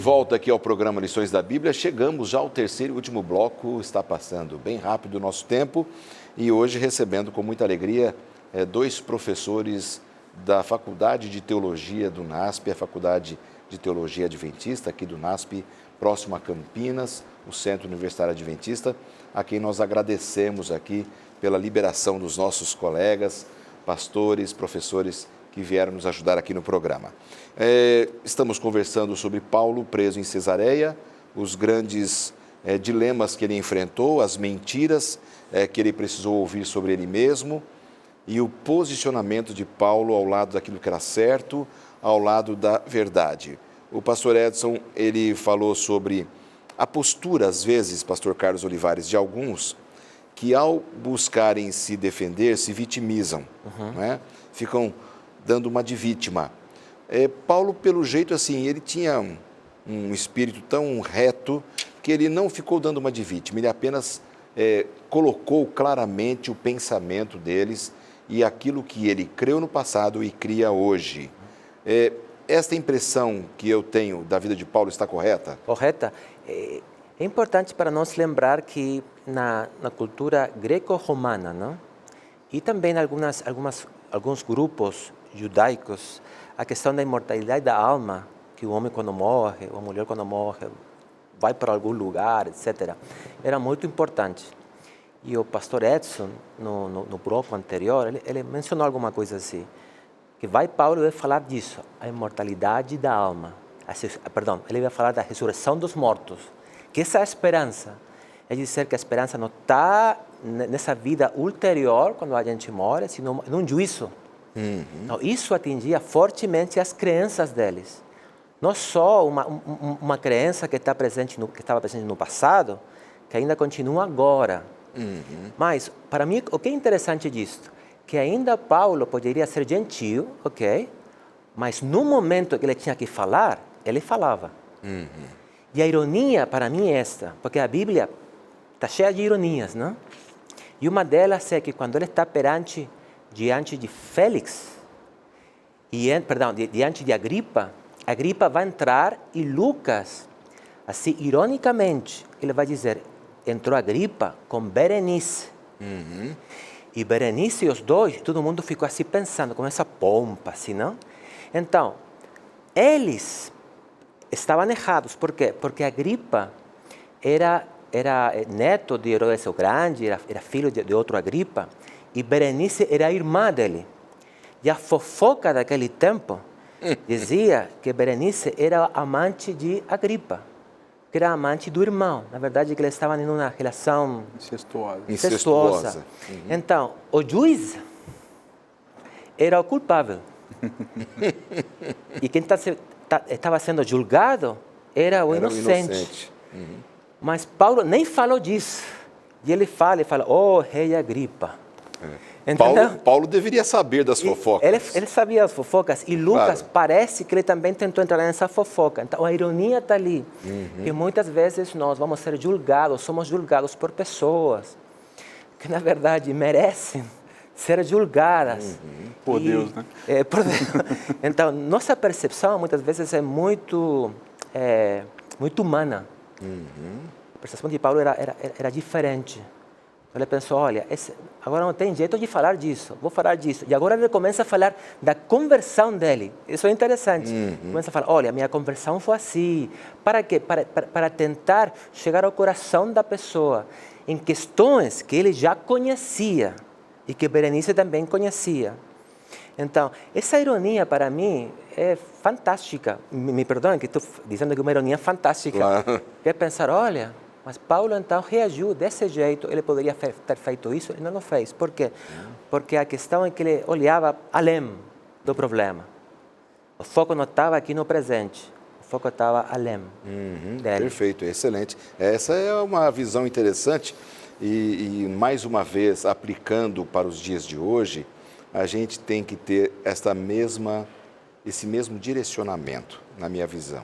volta aqui ao programa Lições da Bíblia. Chegamos já ao terceiro e último bloco. Está passando bem rápido o nosso tempo. E hoje recebendo com muita alegria dois professores da Faculdade de Teologia do NASP, a Faculdade de Teologia Adventista aqui do NASP, próximo a Campinas, o Centro Universitário Adventista, a quem nós agradecemos aqui pela liberação dos nossos colegas, pastores, professores que vieram nos ajudar aqui no programa. Estamos conversando sobre Paulo preso em Cesareia, os grandes dilemas que ele enfrentou, as mentiras que ele precisou ouvir sobre ele mesmo e o posicionamento de Paulo ao lado daquilo que era certo, ao lado da verdade. O pastor Edson, ele falou sobre a postura, às vezes, pastor Carlos Olivares, de alguns que ao buscarem se defender, se vitimizam, né? Ficam dando uma de vítima. Paulo, pelo jeito assim, ele tinha um espírito tão reto que ele não ficou dando uma de vítima, ele apenas colocou claramente o pensamento deles e aquilo que ele creu no passado e cria hoje. Esta impressão que eu tenho da vida de Paulo está correta? Correta. É importante para nós lembrar que na cultura greco-romana, não? E também alguns grupos judaicos, a questão da imortalidade da alma, que o homem quando morre, ou a mulher quando morre, vai para algum lugar, etc., era muito importante. E o pastor Edson, no bloco anterior, ele mencionou alguma coisa assim, que Paulo vai falar disso, a imortalidade da alma. Ele vai falar da ressurreição dos mortos, que essa é a esperança. É dizer que a esperança não está nessa vida ulterior, quando a gente morre, sino num juízo. Então, isso atingia fortemente as crenças deles. Não só uma crença que estava presente no passado, que ainda continua agora. Mas, para mim, o que é interessante disso? Que ainda Paulo poderia ser gentil, ok? Mas no momento que ele tinha que falar, ele falava. E a ironia, para mim, é esta, porque a Bíblia está cheia de ironias, não? E uma delas é que quando ele está diante de Félix, diante de Agripa, Agripa vai entrar e Lucas, assim, ironicamente, ele vai dizer, entrou Agripa com Berenice. E Berenice e os dois, todo mundo ficou assim pensando, com essa pompa, assim, não? Então, eles estavam errados. Por quê? Porque Agripa era neto de Herodes o Grande, era filho de outro Agripa, e Berenice era a irmã dele. E a fofoca daquele tempo dizia que Berenice era amante de Agripa, que era amante do irmão. Na verdade, que eles estavam em uma relação incestuosa. Então, o juiz era o culpável. E quem estava sendo julgado era o inocente. Mas Paulo nem falou disso. E ele fala, oh, rei Agripa. Paulo deveria saber das fofocas. Ele sabia as fofocas e Lucas parece que ele também tentou entrar nessa fofoca. Então a ironia está ali, que muitas vezes nós vamos ser somos julgados por pessoas que na verdade merecem ser julgadas. Por Deus, né? Por Deus. Então nossa percepção muitas vezes é muito humana. A percepção de Paulo era diferente. Ele pensou, olha, agora não tem jeito de falar disso, vou falar disso. E agora ele começa a falar da conversão dele. Isso é interessante. Começa a falar, olha, minha conversão foi assim. Para quê? Para tentar chegar ao coração da pessoa em questões que ele já conhecia e que Berenice também conhecia. Então, essa ironia para mim é fantástica. Me perdoem que estou dizendo que é uma ironia fantástica. Claro. É pensar, olha... Mas Paulo, então, reagiu desse jeito. Ele poderia ter feito isso, ele não fez. Por quê? Porque a questão é que ele olhava além do problema. O foco não estava aqui no presente. O foco estava além dele. Perfeito, excelente. Essa é uma visão interessante e, mais uma vez, aplicando para os dias de hoje, a gente tem que ter esse mesmo direcionamento, na minha visão.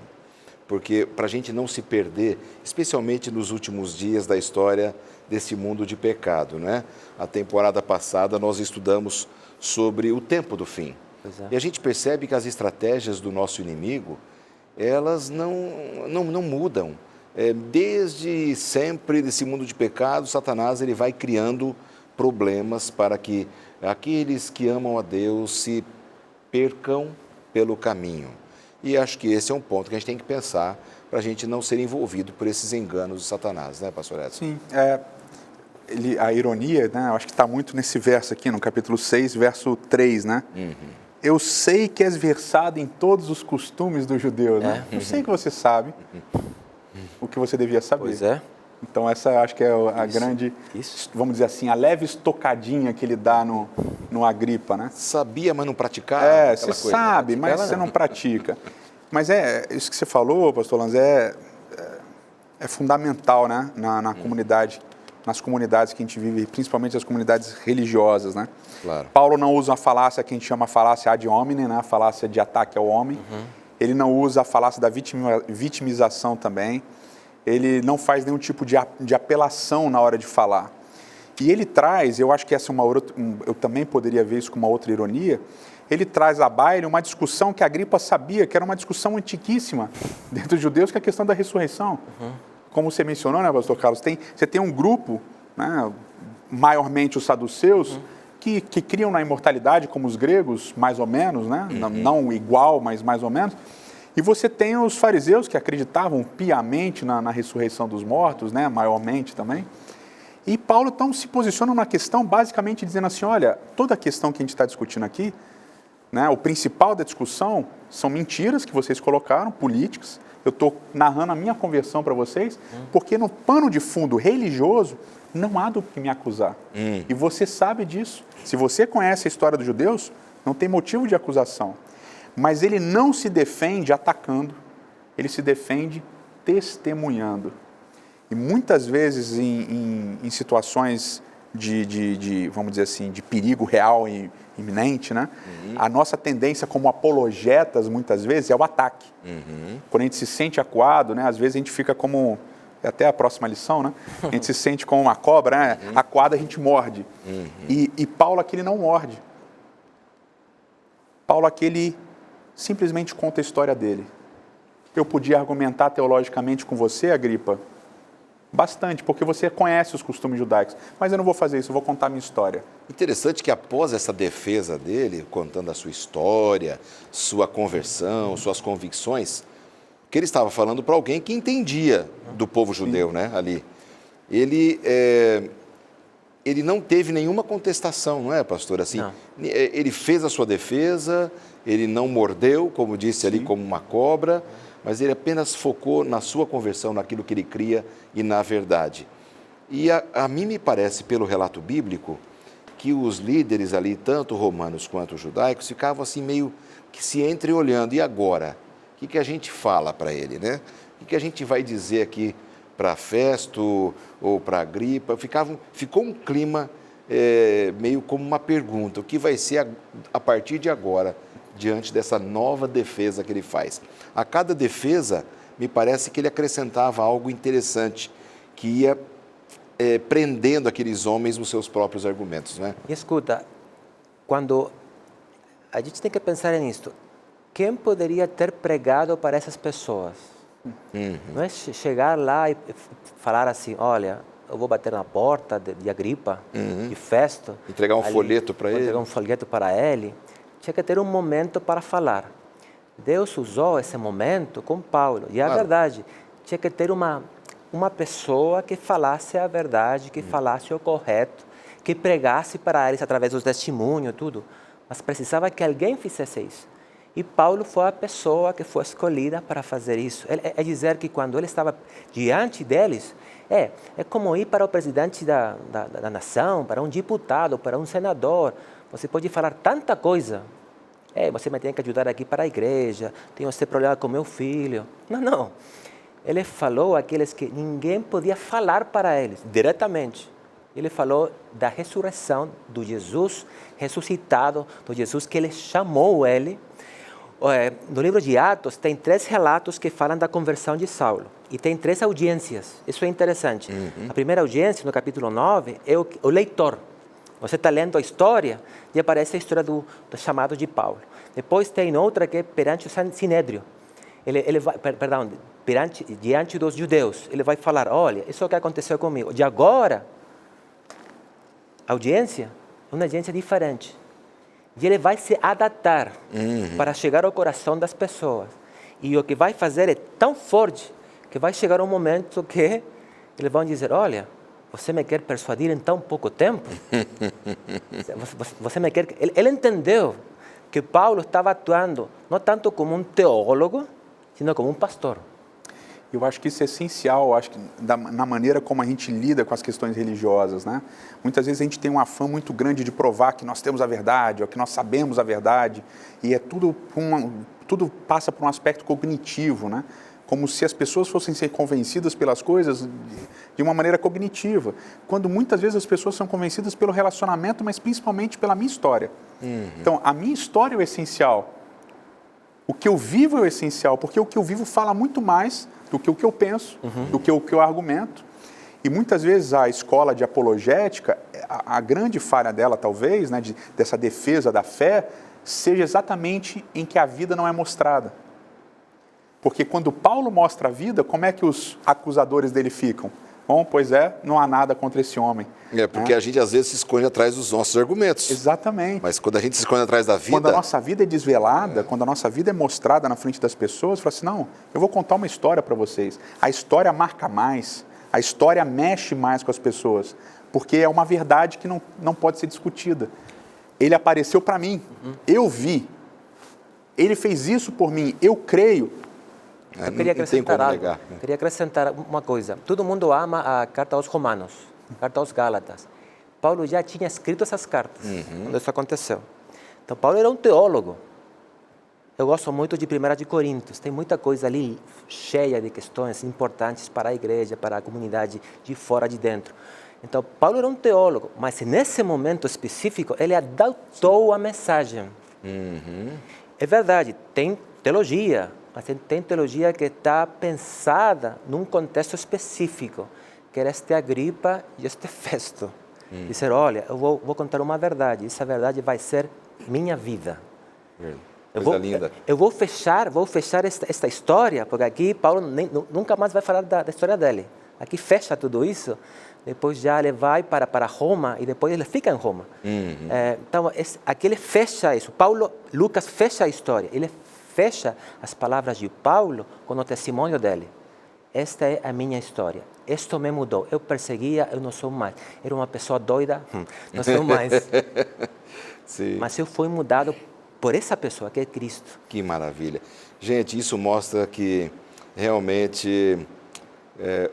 Porque para a gente não se perder, especialmente nos últimos dias da história desse mundo de pecado, né? A temporada passada nós estudamos sobre o tempo do fim. E a gente percebe que as estratégias do nosso inimigo, elas não mudam. Desde sempre, desse mundo de pecado, Satanás ele vai criando problemas para que aqueles que amam a Deus se percam pelo caminho. E acho que esse é um ponto que a gente tem que pensar para a gente não ser envolvido por esses enganos de Satanás, né, pastor Edson? Sim, a ironia, né, eu acho que está muito nesse verso aqui, no capítulo 6, verso 3, né? Eu sei que és versado em todos os costumes dos judeus, né? Eu sei que você sabe o que você devia saber. Pois é. Então essa acho que é a grande, vamos dizer assim, a leve estocadinha que ele dá no Agripa, né? Sabia, mas não praticava. Você sabe, mas você não pratica. Mas isso que você falou, pastor Lanz, é fundamental, né? Na comunidade, nas comunidades que a gente vive, principalmente as comunidades religiosas, né? Claro. Paulo não usa a falácia que a gente chama falácia ad hominem, né? A falácia de ataque ao homem. Ele não usa a falácia da vitimização também. Ele não faz nenhum tipo de apelação na hora de falar. E ele traz, eu acho que essa é eu também poderia ver isso com uma outra ironia, ele traz à baila uma discussão que Agripa sabia que era uma discussão antiquíssima dentro dos judeus, que é a questão da ressurreição. Como você mencionou, né, pastor Carlos, você tem um grupo, né, maiormente os saduceus, que criam na imortalidade, como os gregos, mais ou menos, né? Não igual, mas mais ou menos. E você tem os fariseus que acreditavam piamente na ressurreição dos mortos, né? Maiormente também. E Paulo, então, se posiciona numa questão basicamente dizendo assim, olha, toda a questão que a gente está discutindo aqui, né, o principal da discussão são mentiras que vocês colocaram, políticas. Eu estou narrando a minha conversão para vocês, porque no pano de fundo religioso, não há do que me acusar. E você sabe disso. Se você conhece a história dos judeus, não tem motivo de acusação. Mas ele não se defende atacando, ele se defende testemunhando. E muitas vezes em situações vamos dizer assim, de perigo real e iminente, né? A nossa tendência como apologetas, muitas vezes, é o ataque. Quando a gente se sente acuado, né? Às vezes a gente fica como... até a próxima lição, né? A gente se sente como uma cobra, né? Acuado a gente morde. E Paulo aqui ele não morde. Paulo aqui ele simplesmente conta a história dele. Eu podia argumentar teologicamente com você, Agripa, bastante, porque você conhece os costumes judaicos, mas eu não vou fazer isso, eu vou contar a minha história. Interessante que após essa defesa dele, contando a sua história, sua conversão, suas convicções, que ele estava falando para alguém que entendia do povo judeu, né, ali. Ele não teve nenhuma contestação, não é, pastor? Assim, ele fez a sua defesa, ele não mordeu, como disse ali, como uma cobra, mas ele apenas focou na sua conversão, naquilo que ele cria e na verdade. E a mim me parece, pelo relato bíblico, que os líderes ali, tanto romanos quanto judaicos, ficavam assim meio que se entreolhando. E agora? O que a gente fala para ele, né? O que a gente vai dizer aqui para Festo ou para Agripa? Ficou um clima meio como uma pergunta. O que vai ser a partir de agora, diante dessa nova defesa que ele faz? A cada defesa, me parece que ele acrescentava algo interessante, que ia prendendo aqueles homens nos seus próprios argumentos, né? E escuta, quando a gente tem que pensar nisso, quem poderia ter pregado para essas pessoas? Não é chegar lá e falar assim, olha, eu vou bater na porta de Agripa, de Festo. Entregar um folheto para ele. Entregar um folheto para ele. Tinha que ter um momento para falar. Deus usou esse momento com Paulo. E a verdade, tinha que ter uma pessoa que falasse a verdade, que falasse o correto, que pregasse para eles através dos testemunhos, tudo. Mas precisava que alguém fizesse isso. E Paulo foi a pessoa que foi escolhida para fazer isso. É dizer que quando ele estava diante deles, é como ir para o presidente da nação, para um deputado, para um senador. Você pode falar tanta coisa. Você me tem que ajudar aqui para a igreja, tenho esse problema com meu filho. Não. Ele falou àqueles que ninguém podia falar para eles, diretamente. Ele falou da ressurreição do Jesus ressuscitado, do Jesus que ele chamou ele. No livro de Atos, tem 3 relatos que falam da conversão de Saulo. E tem 3 audiências. Isso é interessante. A primeira audiência, no capítulo 9, é o leitor. Você está lendo a história e aparece a história do chamado de Paulo. Depois tem outra que é perante o Sinédrio. ele vai, perdão, diante dos judeus, ele vai falar, olha, isso é o que aconteceu comigo. De agora, a audiência é uma audiência diferente. E ele vai se adaptar para chegar ao coração das pessoas. E o que vai fazer é tão forte que vai chegar um momento que eles vão dizer, olha, você me quer persuadir em tão pouco tempo? Você me quer... Ele entendeu que Paulo estava atuando não tanto como um teólogo, sino como um pastor. Eu acho que isso é essencial, acho que na maneira como a gente lida com as questões religiosas, né? Muitas vezes a gente tem um afã muito grande de provar que nós temos a verdade, ou que nós sabemos a verdade, e é tudo passa por um aspecto cognitivo, né? Como se as pessoas fossem ser convencidas pelas coisas de uma maneira cognitiva, quando muitas vezes as pessoas são convencidas pelo relacionamento, mas principalmente pela minha história. Então, a minha história é o essencial. O que eu vivo é o essencial, porque o que eu vivo fala muito mais do que o que eu penso, do que o que eu argumento. E muitas vezes a escola de apologética, a grande falha dela talvez, né, dessa defesa da fé, seja exatamente em que a vida não é mostrada. Porque quando Paulo mostra a vida, como é que os acusadores dele ficam? Bom, pois não há nada contra esse homem. Porque a gente às vezes se esconde atrás dos nossos argumentos. Exatamente. Mas quando a gente se esconde atrás da vida... Quando a nossa vida é desvelada, quando a nossa vida é mostrada na frente das pessoas, fala assim, não, eu vou contar uma história para vocês. A história marca mais, a história mexe mais com as pessoas, porque é uma verdade que não pode ser discutida. Ele apareceu para mim, eu vi, ele fez isso por mim, eu creio. Eu queria acrescentar algo. Queria acrescentar uma coisa. Todo mundo ama a carta aos Romanos, a carta aos Gálatas. Paulo já tinha escrito essas cartas quando isso aconteceu. Então, Paulo era um teólogo. Eu gosto muito de 1 de Coríntios. Tem muita coisa ali cheia de questões importantes para a igreja, para a comunidade de fora e de dentro. Então, Paulo era um teólogo, mas nesse momento específico, ele adaptou a mensagem. É verdade, tem teologia, mas tem teologia que está pensada num contexto específico, que era este Agripa e este Festo. Dizer, olha, eu vou contar uma verdade, essa verdade vai ser minha vida. Eu vou fechar esta história, porque aqui Paulo nunca mais vai falar da história dele. Aqui fecha tudo isso, depois já ele vai para Roma e depois ele fica em Roma. Então, aqui ele fecha isso. Lucas fecha a história, ele fecha as palavras de Paulo com o testemunho dele. Esta é a minha história. Isto me mudou. Eu perseguia, eu não sou mais. Era uma pessoa doida, não sou mais. Sim. Mas eu fui mudado por essa pessoa, que é Cristo. Que maravilha. Gente, isso mostra que realmente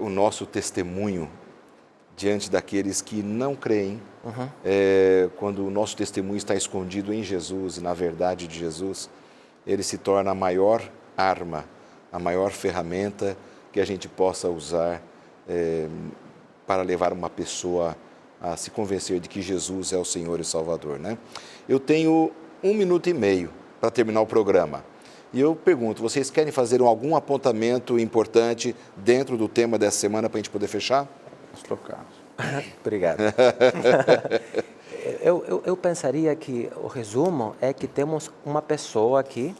o nosso testemunho diante daqueles que não creem, quando o nosso testemunho está escondido em Jesus e na verdade de Jesus, ele se torna a maior arma, a maior ferramenta que a gente possa usar para levar uma pessoa a se convencer de que Jesus é o Senhor e Salvador, né? Eu tenho 1 minuto e meio para terminar o programa. E eu pergunto, vocês querem fazer algum apontamento importante dentro do tema dessa semana para a gente poder fechar? Obrigado. Eu pensaria que o resumo é que temos uma pessoa aqui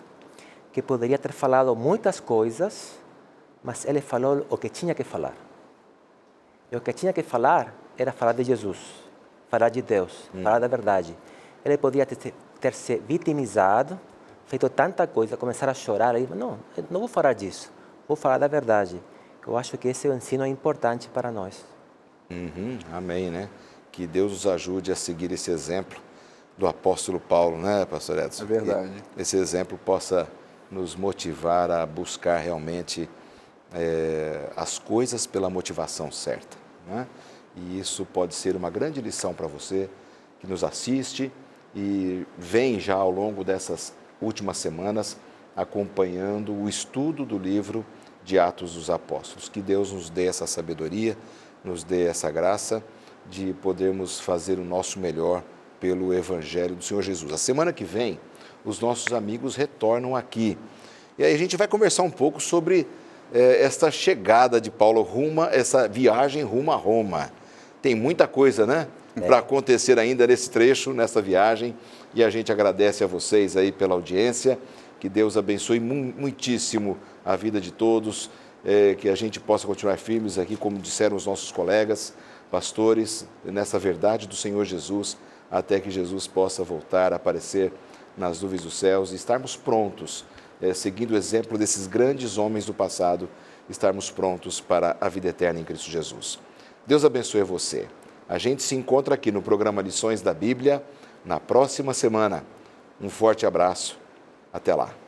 que poderia ter falado muitas coisas, mas ele falou o que tinha que falar. E o que tinha que falar era falar de Jesus, falar de Deus, falar da verdade. Ele podia ter se vitimizado, feito tanta coisa, começar a chorar. Ele não vou falar disso, vou falar da verdade. Eu acho que esse ensino é importante para nós. Amém, né? Que Deus nos ajude a seguir esse exemplo do apóstolo Paulo, né, pastor Edson? É verdade. Que esse exemplo possa nos motivar a buscar realmente as coisas pela motivação certa, né? E isso pode ser uma grande lição para você que nos assiste e vem já ao longo dessas últimas semanas acompanhando o estudo do livro de Atos dos Apóstolos. Que Deus nos dê essa sabedoria, nos dê essa graça de podermos fazer o nosso melhor pelo Evangelho do Senhor Jesus. A semana que vem, os nossos amigos retornam aqui. E aí a gente vai conversar um pouco sobre esta chegada de Paulo essa viagem rumo a Roma. Tem muita coisa, né, para acontecer ainda nesse trecho, nessa viagem. E a gente agradece a vocês aí pela audiência Que Deus abençoe muitíssimo a vida de todos, que a gente possa continuar firmes aqui, como disseram os nossos colegas, pastores, nessa verdade do Senhor Jesus, até que Jesus possa voltar a aparecer nas nuvens dos céus e estarmos prontos, seguindo o exemplo desses grandes homens do passado, estarmos prontos para a vida eterna em Cristo Jesus. Deus abençoe você. A gente se encontra aqui no programa Lições da Bíblia na próxima semana. Um forte abraço. Até lá.